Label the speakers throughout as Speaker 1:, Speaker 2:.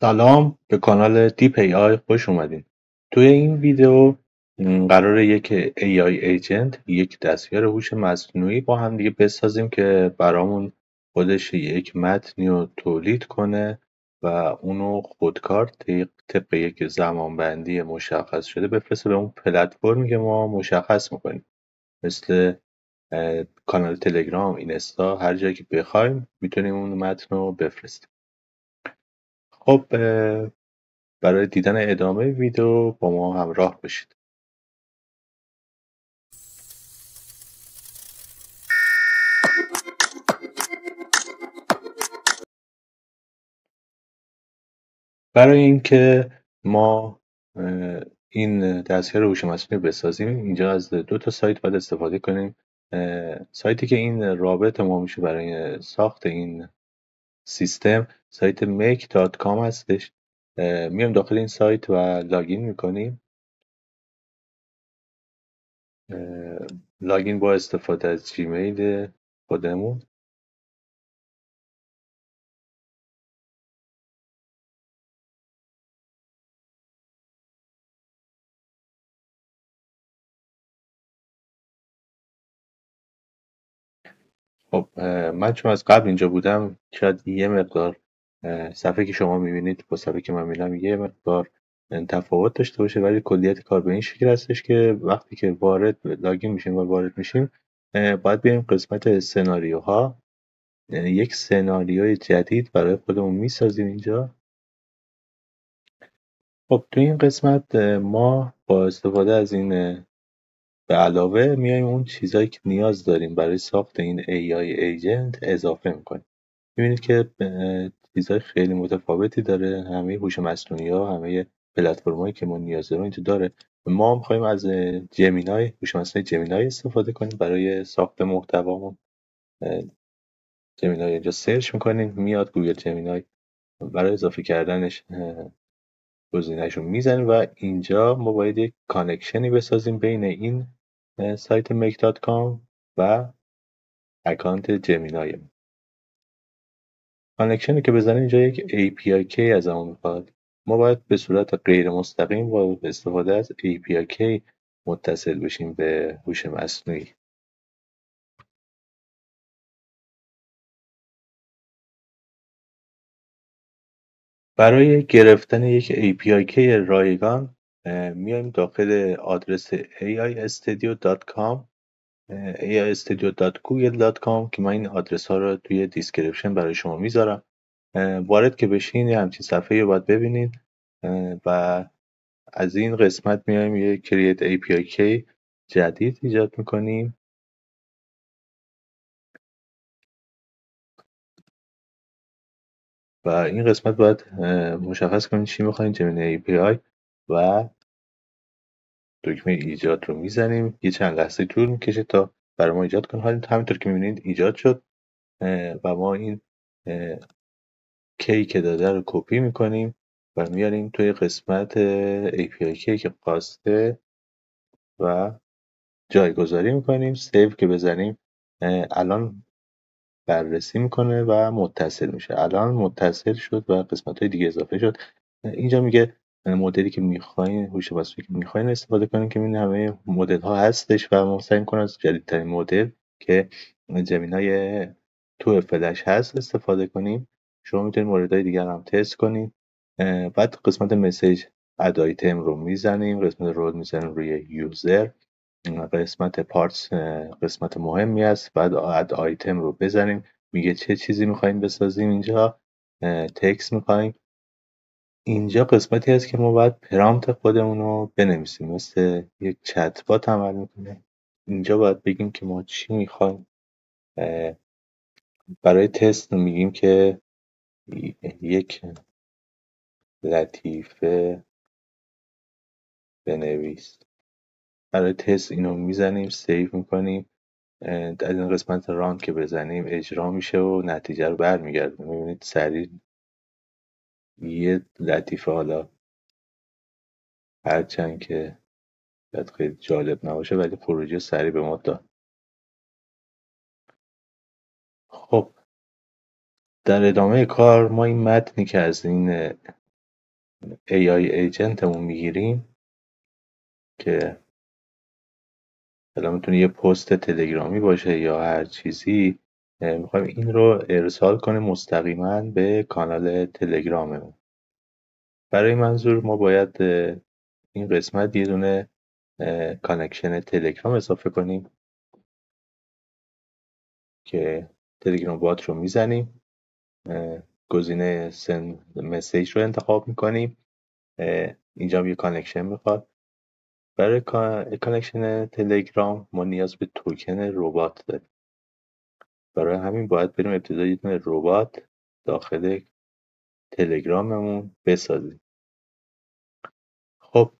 Speaker 1: سلام به کانال دیپ ای آی خوش اومدین. توی این ویدیو قراره یک AI ایجنت، یک دستیار هوش مصنوعی با هم دیگه بسازیم که برامون خودش یک متنی رو تولید کنه و اونو خودکار طبق یک زمانبندی مشخص شده بفرسته به اون پلتفرمی که ما مشخص میکنیم، مثل کانال تلگرام، اینستا، هر جایی که بخوایم میتونیم اون متن رو بفرستیم. خب برای دیدن ادامه ویدیو با ما همراه باشید. برای اینکه ما این دستگاه هوش مصنوعی بسازیم، اینجا از دو تا سایت باید استفاده کنیم. سایتی که این رابط ما میشه برای ساخت این سیستم سایت make.com هستش. میام داخل این سایت و لاگین میکنیم. لاگین با استفاده از جیمیل خودمون. خب من چون از قبل اینجا بودم شاید یه مقدار صفحه که شما میبینید با صفحه که من میبینم یه مقدار تفاوت داشته باشه، ولی کلیت کار به این شکل هستش که وقتی که لاگین میشیم و وارد میشیم باید بریم قسمت سناریوها، یعنی یک سناریوی جدید برای خودمون میسازیم اینجا. خب تو این قسمت ما با استفاده از این به علاوه میایم اون چیزایی که نیاز داریم برای ساخت این AI ایجنت اضافه میکنیم. می‌بینید که چیزهای خیلی متفاوتی داره، همه هوش مصنوعی‌ها، همه پلتفرم‌هایی که ما نیاز داریم اینجا داره. ما می‌خوایم از جمینای، هوش مصنوعی جمینای استفاده کنیم برای ساخت محتوامون. جمینای اینجا سرچ می‌کنیم میاد گوگل جمینای، برای اضافه کردنش گزینه‌شو میزنیم و اینجا ما باید یک کانکشنی بسازیم بین این سایت make.com و اکانت جمینای. کانکشنی که بزنیم اینجا یک API Key از همون میخواد. ما باید به صورت غیر مستقیم با استفاده از API Key متصل بشیم به هوش مصنوعی. برای گرفتن یک API Key رایگان میایم داخل آدرس aistudio.com aistudio.google.com که من این آدرس ها رو توی دیسکریپشن برای شما میذارم. وارد که بشین یه همچین صفحه رو باید ببینید و از این قسمت میایم یه create API Key جدید ایجاد میکنیم و این قسمت باید مشخص کنیم چی میخوایم جمینی API و دکمه ایجاد رو میزنیم. یه چند لحظه طول میکشه تا برای ما ایجاد کنه. همینطور که میبینید ایجاد شد و ما این کی که داده رو کپی میکنیم و میاریم توی قسمت API Key که خواسته و جایگذاری میکنیم. سیو که بزنیم الان بررسی میکنه و متصل میشه. الان متصل شد و قسمت های دیگه اضافه شد. اینجا میگه مدلی که میخواین، هوش مصنوعی که میخواین استفاده کنین که این همه مدل ها هستش و ما سعی میکنیم از جدیدترین مدل که جمینای تو فلش هست استفاده کنیم. شما میتونید موردهای دیگر هم تست کنید. بعد قسمت مسیج اد آیتم رو میزنیم، قسمت رول میزنیم روی یوزر، قسمت پارتس قسمت مهمی است. بعد اد آیتم رو بزنیم، میگه چه چیزی میخوایم بسازیم. اینجا تکس میخوایم. اینجا قسمتی هست که ما باید پرامپت خودمون رو بنویسیم، مثل یک چت بات عمل میکنه. اینجا باید بگیم که ما چی میخوایم. برای تست میگیم که یک لطیفه بنویس. برای تست اینو میزنیم، سیو میکنیم. از این قسمت ران که بزنیم اجرا میشه و نتیجه رو برمیگرده. میبینید سریع یه لطیفه، حالا هرچند که شاید خیلی جالب نباشه ولی خروجی سریع به ما داد. خب در ادامه کار ما این متنی که از این AI ایجنتمون میگیریم که حالا میتونه یه پست تلگرامی باشه یا هر چیزی، میخوایم این رو ارسال کنیم مستقیما به کانال تلگراممون. برای منظور ما باید این قسمت یه دونه کانکشن تلگرام اضافه کنیم که تلگرام بات رو میزنیم، گزینه سند مسیج رو انتخاب میکنیم. اینجا هم یه کانکشن میخواد. برای کانکشن تلگرام ما نیاز به توکن ربات داریم. برای همین باید بریم ابتدا یه دونه ربات داخل تلگراممون بسازیم. خب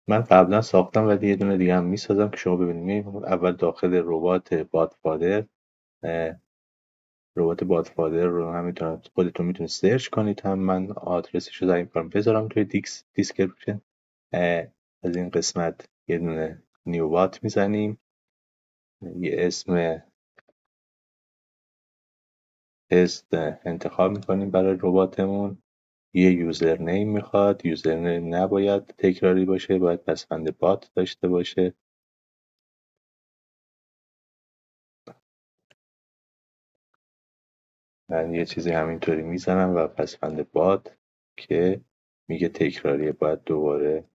Speaker 1: من قبلا ساختم ولی یه دونه دیگه هم میسازم که شما ببینید. اول داخل ربات بادفادر، ربات بادفادر رو همینطور خودتون میتونید سرچ کنید، هم من آدرسش رو در این کارم بذارم توی دیسکریپشن. از این قسمت یه دونه نیو بات میزنیم، یه اسم تست انتخاب میکنیم برای رباتمون، یه یوزرنیم میخواد. یوزرنیم نباید تکراری باشه، باید پسوند بات داشته باشه. من یه چیزی همینطوری میزنم و پسوند بات که میگه تکراریه، باید دوباره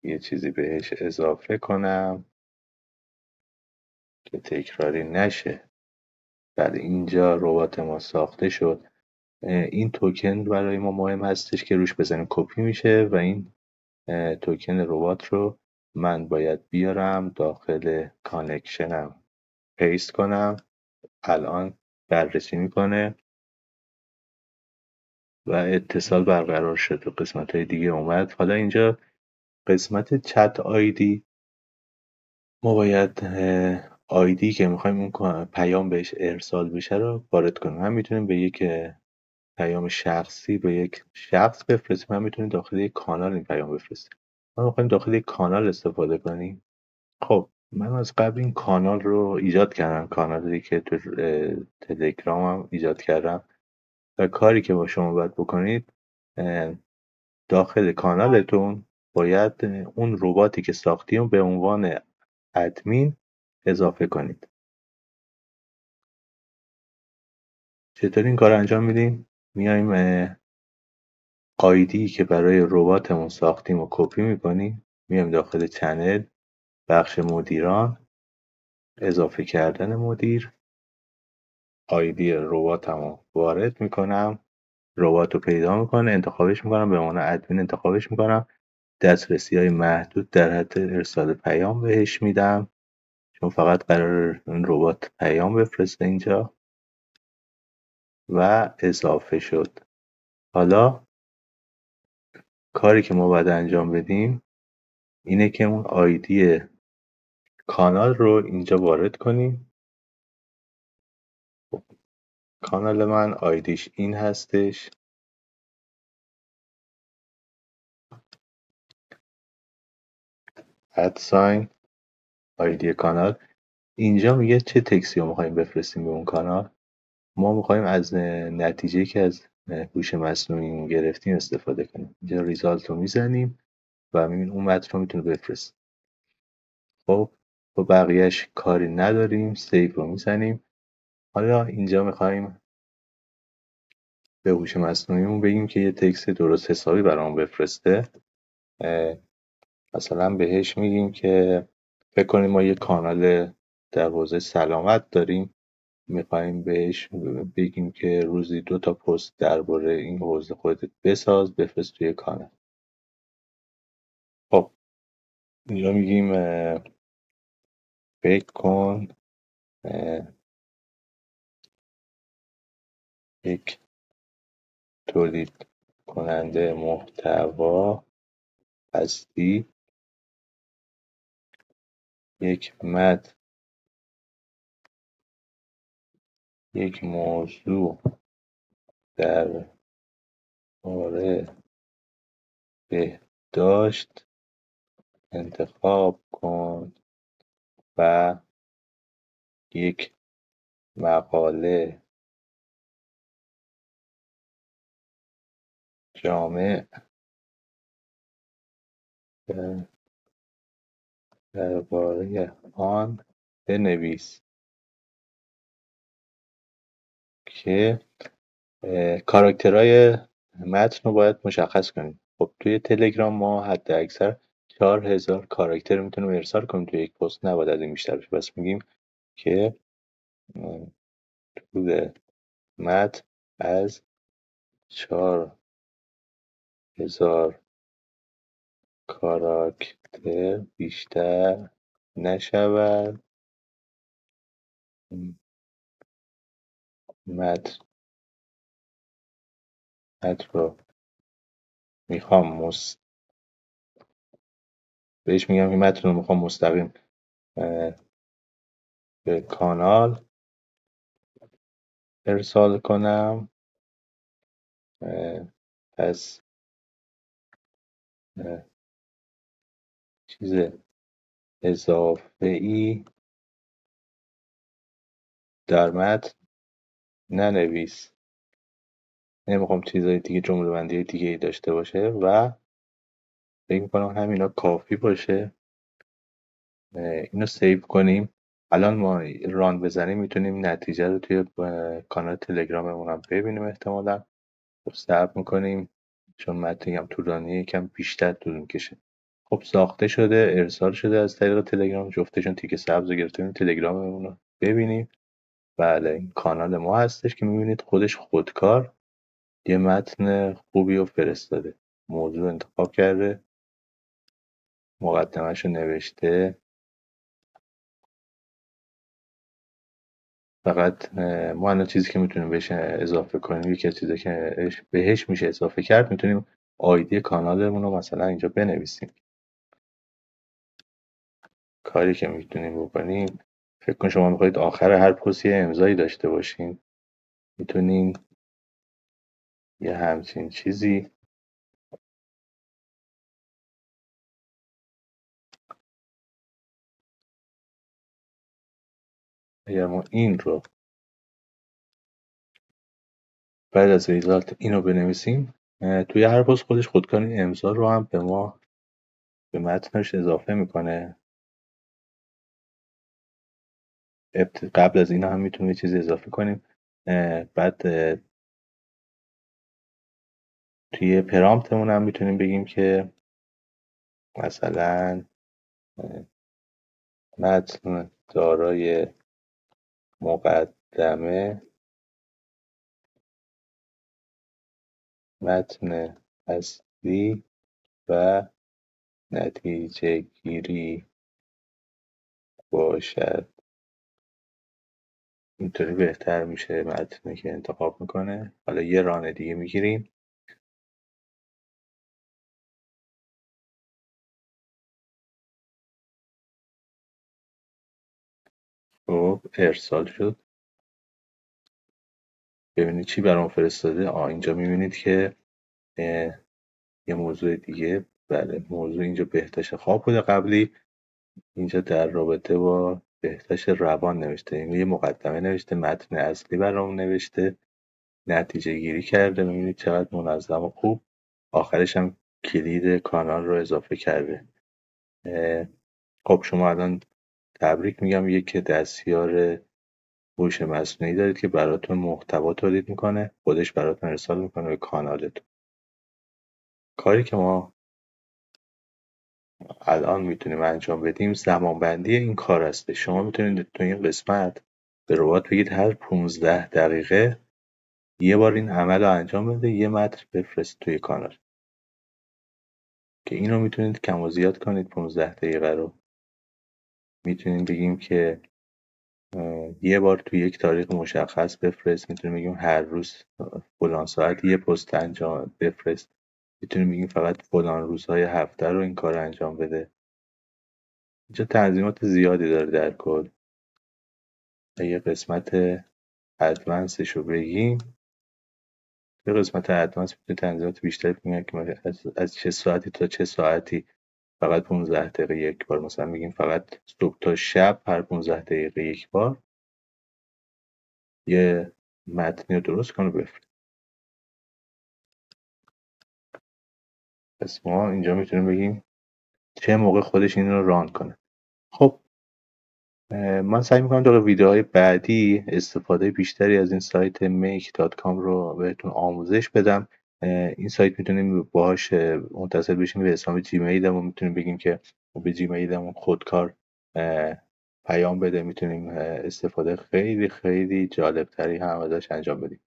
Speaker 1: یه چیزی بهش اضافه کنم که تکراری نشه. بعد اینجا ربات ما ساخته شد. این توکن برای ما مهم هستش که روش بزنیم کپی میشه و این توکن ربات رو من باید بیارم داخل کانکشنم پیست کنم. الان بررسی میکنه و اتصال برقرار شد و قسمت های دیگه اومد. حالا اینجا قسمت چت آیدی، ما باید آیدی که میخوایم اون پیام بهش ارسال بشه رو وارد کنیم. هم میتونیم به یک پیام شخصی به یک شخص بفرستیم، هم میتونیم داخل یک کانال این پیام بفرستیم. ما میخوایم داخل یک کانال استفاده کنیم. خب من از قبل این کانال رو ایجاد کردم، کانالی که تو تلگرامم ایجاد کردم و کاری که با شما باید بکنید داخل کانالتون باید اون رباتی که ساختیم به عنوان ادمین اضافه کنید. چطور این کار انجام میدیم؟ میایم آیدی که برای رباتمون ساختیم و کپی میکنیم، میایم داخل چنل، بخش مدیران، اضافه کردن مدیر، آیدی رباتمو وارد میکنم، ربات رو پیدا میکنه، انتخابش میکنم به عنوان ادمین، انتخابش میکنم، دسترسی های محدود در حد ارسال پیام بهش میدم چون فقط قرار این ربات پیام بفرسته اینجا و اضافه شد. حالا کاری که ما باید انجام بدیم اینه که اون آیدی کانال رو اینجا وارد کنیم. کانال من آیدیش این هستش، ادساین آیدی کانال. اینجا میگه چه تکسی رو میخوایم بفرستیم به اون کانال. ما میخوایم از نتیجه که از هوش مصنوعی گرفتیم استفاده کنیم. اینجا ریزالت رو میزنیم و میبینیم اون متن رو میتونه بفرست. خب با بقیهش کاری نداریم، سیو رو میزنیم. حالا اینجا میخوایم به هوش مصنوعیمون بگیم که یه تکست درست حسابی برامون بفرسته. مثلا بهش میگیم که فکر کنیم ما یه کانال در حوزه سلامت داریم، میخوایم بهش بگیم که روزی 2 تا پست درباره این حوزه خودت بساز بفرست توی کانال. خب اینجا میگیم فکر کن یک تولید کننده محتوا هستی، یک متن یک موضوع در باره بهداشت انتخاب کن و یک مقاله جامع درباره آن بنویس که کاراکترهای متن رو باید مشخص کنیم. خب توی تلگرام ما حد اکثر 4000 کاراکتر میتونیم ارسال کنیم توی یک پست، نباید از این بیشتر بشه. پس میگیم که طول متن از 4000 کاراکتر بیشتر نشود. متن رو میخوام بهش میگم که متن رو میخوام مستقیم به کانال ارسال کنم. پس چیز اضافه ای در متن ننویس. نمیخوام چیزای دیگه، جمله بندی دیگه ای داشته باشه و فکر میکنم همینا کافی باشه. اینو سیو کنیم. الان ما ران بزنیم میتونیم نتیجه رو توی کانال تلگراممون هم ببینیم احتمالا. خب صبر میکنیم چون متن هم طولانیه، یکم بیشتر طول میکشه. خب ساخته شده، ارسال شده از طریق تلگرام. جفتشون تیک سبز رو گرفتیم. تلگراممون رو ببینیم. بله این کانال ما هستش که میبینید خودش خودکار یه متن خوبی رو فرستاده. موضوع انتخاب کرده، مقدمه‌شو نوشته. فقط ما الان چیزی که میتونیم بهش اضافه کنیم، یکی از چیزایی که بهش میشه اضافه کرد، میتونیم آیدی کانالمون رو مثلا اینجا بنویسیم. کاری که میتونیم بکنیم، فکر کن شما میخواید آخر هر پستی امضایی داشته باشین، میتونین یه همچین چیزی اگر ما این رو بعد از ریزالت اینو بنویسیم، توی هر پست خودش خودکار امضا رو هم به ما به متنش اضافه میکنه. قبل از اینا هم میتونیم یه چیزی اضافه کنیم. بعد توی پرامپتمون هم میتونیم بگیم که مثلا متن دارای مقدمه، متن اصلی و نتیجه گیری باشد. اینطوری بهتر میشه متنی که انتخاب میکنه. حالا یه ران دیگه میگیریم. خب ارسال شد. ببینید چی برام فرستاده. اینجا میبینید که یه موضوع دیگه. بله موضوع اینجا بهداشت خواب بوده قبلی، اینجا در رابطه با بهداشت روان نوشته. این یه مقدمه نوشته، متن اصلی برام نوشته، نتیجه گیری کرده. میبینید چقدر منظم و خوب. آخرش هم کلید کانال رو اضافه کرده. خب شما الان تبریک میگم، یک دستیار هوش مصنوعی دارید که براتون محتوا تولید میکنه، خودش براتون ارسال میکنه به کانالتون. کاری که ما الان میتونیم انجام بدیم زمانبندی این کار هست. شما میتونید تو این قسمت به ربات بگید هر 15 دقیقه یه بار این عمل رو انجام بده، یه متن بفرست توی کانال، که اینو میتونید کم و زیاد کنید. 15 دقیقه رو میتونیم بگیم که یه بار توی یک تاریخ مشخص بفرست. میتونیم بگیم هر روز فلان ساعت یه پست انجام بفرست. میتونیم بگیم فقط فلان روزهای هفته رو این کار انجام بده. اینجا تنظیمات زیادی داره در کل. یه قسمت ادوانسش رو بگیم. یه قسمت ادوانس میتونه تنظیمات بیشتری بگیم که از چه ساعتی تا چه ساعتی فقط 15 دقیقه یک بار. مثلا میگیم فقط صبح تا شب هر 15 دقیقه یک بار یه متنی رو درست کن و بفرست. پس ما اینجا میتونیم بگیم چه موقع خودش این رو ران کنه. خب من سعی میکنم در ویدیوهای بعدی استفاده بیشتری از این سایت make.com رو بهتون آموزش بدم. این سایت میتونیم باهاش متصل بشیم به حساب جیمیلمون، میتونیم بگیم که به جیمیلمون خودکار پیام بده، میتونیم استفاده خیلی خیلی جالبتری هم ازش انجام بدیم.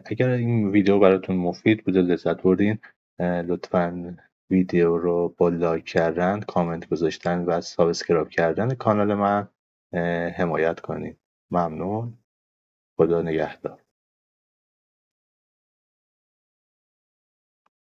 Speaker 1: اگر این ویدیو براتون مفید بوده، لذت بردین، لطفاً ویدیو رو با لایک کردن، کامنت گذاشتن و سابسکرایب کردن کانال من حمایت کنید. ممنون. خدا نگهدار.